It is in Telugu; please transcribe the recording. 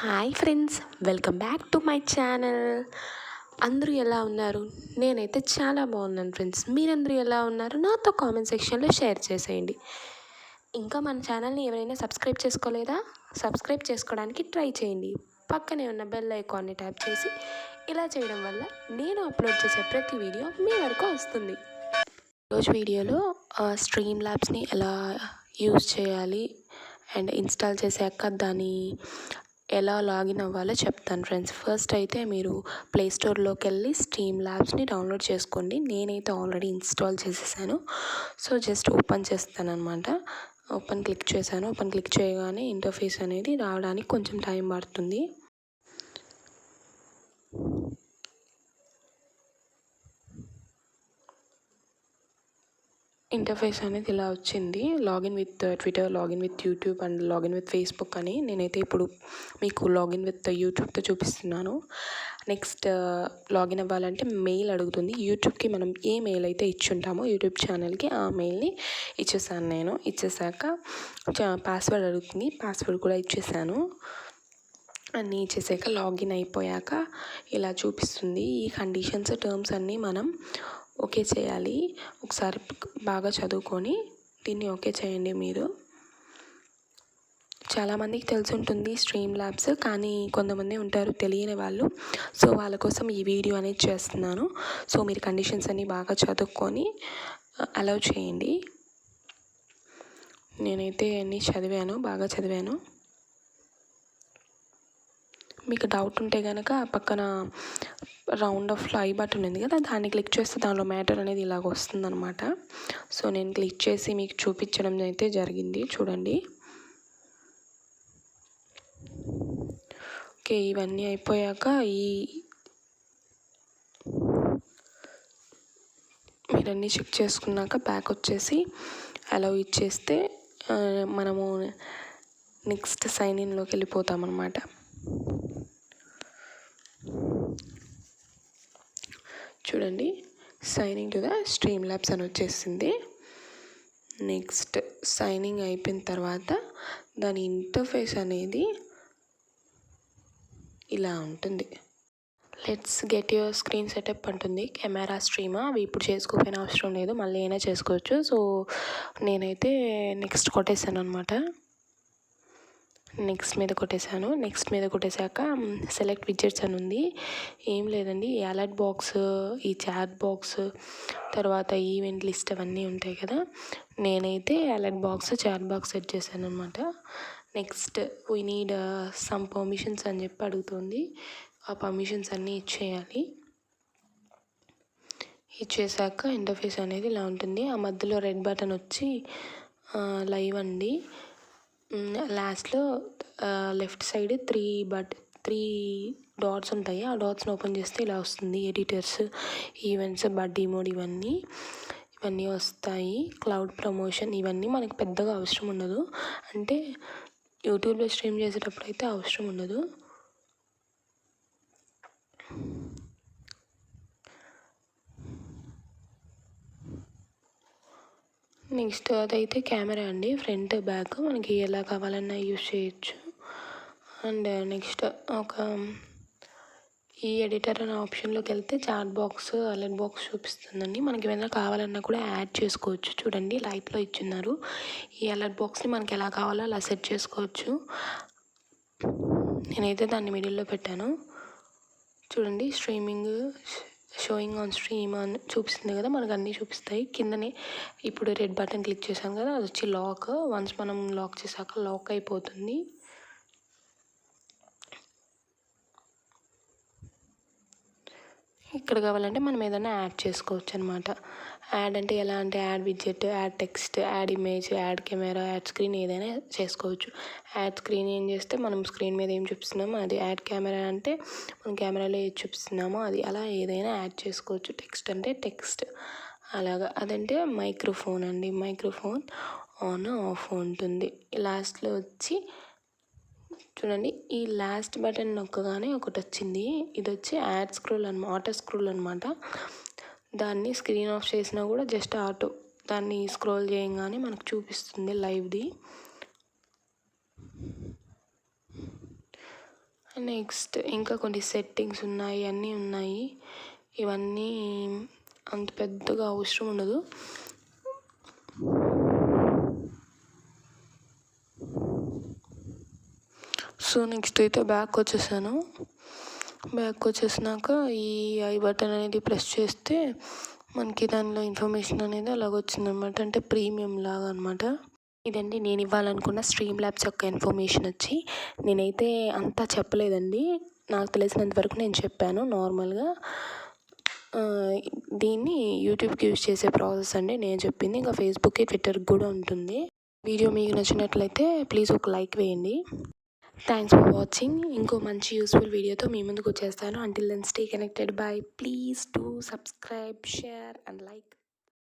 Hi friends, welcome back to my channel. అందరూ ఎలా ఉన్నారు? నేనైతే చాలా బాగున్నాను ఫ్రెండ్స్. మీరందరూ ఎలా ఉన్నారు? నాతో కామెంట్ సెక్షన్లో షేర్ చేసేయండి. ఇంకా మన ఛానల్ని ఎవరైనా సబ్స్క్రైబ్ చేసుకోలేదా? సబ్స్క్రైబ్ చేసుకోవడానికి ట్రై చేయండి. పక్కనే ఉన్న బెల్ ఐకాన్ని ట్యాప్ చేసి ఇలా చేయడం వల్ల నేను అప్లోడ్ చేసే ప్రతి వీడియో మీ వరకు వస్తుంది. ఈరోజు వీడియోలో స్ట్రీమ్ ల్యాబ్స్ని ఎలా యూజ్ చేయాలి అండ్ ఇన్స్టాల్ చేశాక దాన్ని ఎలా లాగిన్ అవ్వాలో చెప్తాను ఫ్రెండ్స్. ఫస్ట్ అయితే మీరు ప్లే స్టోర్లోకి వెళ్ళి స్ట్రీమ్ ల్యాబ్స్ని డౌన్లోడ్ చేసుకోండి. నేనైతే ఆల్రెడీ ఇన్స్టాల్ చేసేసాను. సో జస్ట్ ఓపెన్ చేస్తాను అనమాట. ఓపెన్ క్లిక్ చేశాను. ఓపెన్ క్లిక్ చేయగానే ఇంటర్ఫేస్ అనేది రావడానికి కొంచెం టైం పడుతుంది. ఇంటర్ఫేస్ అనేది ఇలా వచ్చింది. Login with Twitter, login with YouTube and login with Facebook అని. నేనైతే ఇప్పుడు మీకు లాగిన్ విత్ యూట్యూబ్తో చూపిస్తున్నాను. నెక్స్ట్ లాగిన్ అవ్వాలంటే మెయిల్ అడుగుతుంది. యూట్యూబ్కి మనం ఏ మెయిల్ అయితే ఇచ్చుంటామో యూట్యూబ్ ఛానల్కి ఆ మెయిల్ని ఇచ్చేసాను నేను. ఇచ్చేసాక పాస్వర్డ్ అడుగుతుంది. పాస్వర్డ్ కూడా ఇచ్చేసాను. అన్నీ ఇచ్చేసాక లాగిన్ అయిపోయాక ఇలా చూపిస్తుంది. ఈ కండిషన్స్, టర్మ్స్ అన్నీ మనం ఓకే చేయాలి. ఒకసారి బాగా చదువుకొని దీన్ని ఓకే చేయండి. మీరు చాలామందికి తెలిసి ఉంటుంది స్ట్రీమ్ ల్యాబ్స్, కానీ కొంతమంది ఉంటారు తెలియని వాళ్ళు. సో వాళ్ళ కోసం ఈ వీడియో అనేది చేస్తున్నాను. సో మీరు కండిషన్స్ అన్నీ బాగా చదువుకొని అలౌ చేయండి. నేనైతే అన్నీ చదివాను, బాగా చదివాను. మీకు డౌట్ ఉంటే కనుక పక్కన రౌండ్ ఆఫ్లో ఐ బటన్ ఉంది కదా, దాన్ని క్లిక్ చేస్తే దానిలో మ్యాటర్ అనేది ఇలాగ వస్తుందన్నమాట. సో నేను క్లిక్ చేసి మీకు చూపించడం అయితే జరిగింది. చూడండి. ఓకే, ఇవన్నీ అయిపోయాక మీరన్నీ చెక్ చేసుకున్నాక బ్యాక్ వచ్చేసి అలౌ ఇచ్చేస్తే మనము నెక్స్ట్ సైన్ ఇన్లోకి వెళ్ళిపోతామన్నమాట. చూడండి, signing to the stream labs అని వచ్చేసింది. నెక్స్ట్ సైనింగ్ అయిపోయిన తర్వాత దాని ఇంటర్ఫేస్ అనేది ఇలా ఉంటుంది. Let's get your screen setup అంటుంది. కెమెరా స్ట్రీమా అవి ఇప్పుడు చేసుకోకపోయిన అవసరం లేదు, మళ్ళీ అయినా చేసుకోవచ్చు. సో నేనైతే నెక్స్ట్ కొట్టేసాను అనమాట. నెక్స్ట్ మీద కొట్టేశాక సెలెక్ట్ విడ్జెట్స్ అని ఉంది. ఏం లేదండి, ఈ అలర్ట్ బాక్స్, ఈ చాట్ బాక్స్, తర్వాత ఈవెంట్ లిస్ట్ అవన్నీ ఉంటాయి కదా. నేనైతే alert box, chat box set చేశాను అనమాట. Next we need some permissions అని చెప్పి అడుగుతుంది. ఆ పర్మిషన్స్ అన్నీ ఇచ్చేయాలి. ఇచ్చేసాక ఇంటర్ఫేస్ అనేది ఇలా ఉంటుంది. ఆ మధ్యలో రెడ్ బటన్ వచ్చి లైవ్ అండి. లాస్ట్లో లెఫ్ట్ సైడ్ త్రీ డాట్స్ ఉంటాయి. ఆ డాట్స్ని ఓపెన్ చేస్తే ఇలా వస్తుంది. ఎడిటర్స్, ఈవెంట్స్, బడ్డీ మోడ్ ఇవన్నీ వస్తాయి. క్లౌడ్ ప్రమోషన్ ఇవన్నీ మనకు పెద్దగా అవసరం ఉండదు. అంటే యూట్యూబ్లో స్ట్రీమ్ చేసేటప్పుడు అయితే అవసరం ఉండదు. నెక్స్ట్ అదైతే కెమెరా అండి, ఫ్రంట్ బ్యాక్ మనకి ఎలా కావాలన్నా యూజ్ చేయొచ్చు. అండ్ నెక్స్ట్ ఈ ఎడిటర్ అనే ఆప్షన్లోకి వెళ్తే చాట్ బాక్స్, అలర్ట్ బాక్స్ చూపిస్తుందండి. మనకి ఏమైనా కావాలన్నా కూడా యాడ్ చేసుకోవచ్చు. చూడండి, లైట్లో ఇచ్చున్నారు. ఈ అలర్ట్ బాక్స్ని మనకి ఎలా కావాలో అలా సెట్ చేసుకోవచ్చు. నేనైతే దాన్ని మిడిల్లో పెట్టాను. చూడండి, స్ట్రీమింగ్ షోయింగ్ ఆన్ స్ట్రీమ్ అని చూపిస్తుంది కదా, మనకు అన్నీ చూపిస్తాయి. కిందనే ఇప్పుడు రెడ్ బటన్ క్లిక్ చేశాం కదా, అది వచ్చి లాక్. వన్స్ మనం లాక్ చేశాక లాక్ అయిపోతుంది. ఇక్కడ కావాలంటే మనం ఏదైనా యాడ్ చేసుకోవచ్చు అనమాట. యాడ్ అంటే ఎలా అంటే add widget, add text, add image, add camera, add screen ఏదైనా చేసుకోవచ్చు. యాడ్ స్క్రీన్ ఏం చేస్తే మనం స్క్రీన్ మీద ఏం చూపిస్తున్నామో అది. యాడ్ కెమెరా అంటే మనం కెమెరాలో ఏది చూపిస్తున్నామో అది. అలా ఏదైనా యాడ్ చేసుకోవచ్చు. టెక్స్ట్ అంటే టెక్స్ట్ అలాగా. అదంటే మైక్రోఫోన్ అండి, మైక్రోఫోన్ ఆన్ ఆఫ్ ఉంటుంది. లాస్ట్లో వచ్చి చూడండి, ఈ లాస్ట్ బటన్ నొక్కగానే ఒకటి వచ్చింది. ఇది వచ్చి యాడ్ స్క్రోల్ ఆటో స్క్రోల్ అనమాట. దాన్ని స్క్రీన్ ఆఫ్ చేసినా కూడా జస్ట్ దాన్ని స్క్రోల్ చేయగానే మనకు చూపిస్తుంది లైవ్ది. నెక్స్ట్ ఇంకా కొన్ని సెట్టింగ్స్ ఉన్నాయి, అన్నీ ఉన్నాయి. ఇవన్నీ అంత పెద్దగా అవసరం ఉండదు. సో నెక్స్ట్ అయితే బ్యాక్ వచ్చేసాను. బ్యాక్ వచ్చేసినాక ఈ ఐ బటన్ అనేది ప్రెస్ చేస్తే మనకి దానిలో ఇన్ఫర్మేషన్ అనేది అలాగ వచ్చిందనమాట. అంటే ప్రీమియం లాగా అనమాట. ఇదండి నేను ఇవ్వాలనుకున్న స్ట్రీమ్లాబ్స్ యొక్క ఇన్ఫర్మేషన్ వచ్చి. నేనైతే అంతా చెప్పలేదండి, నాకు తెలిసినంత వరకు నేను చెప్పాను నార్మల్గా. దీన్ని యూట్యూబ్కి యూజ్ చేసే ప్రాసెస్ అండి నేను చెప్పింది. ఇంకా ఫేస్బుక్కి, ట్విట్టర్కి కూడా ఉంటుంది. వీడియో మీకు నచ్చినట్లయితే ప్లీజ్ ఒక లైక్ వేయండి. Thanks for watching. ఇంకో మంచి యూస్ఫుల్ వీడియోతో మీ ముందుకు వచ్చేస్తాను. Until then stay connected. Bye. Please do subscribe, share and like.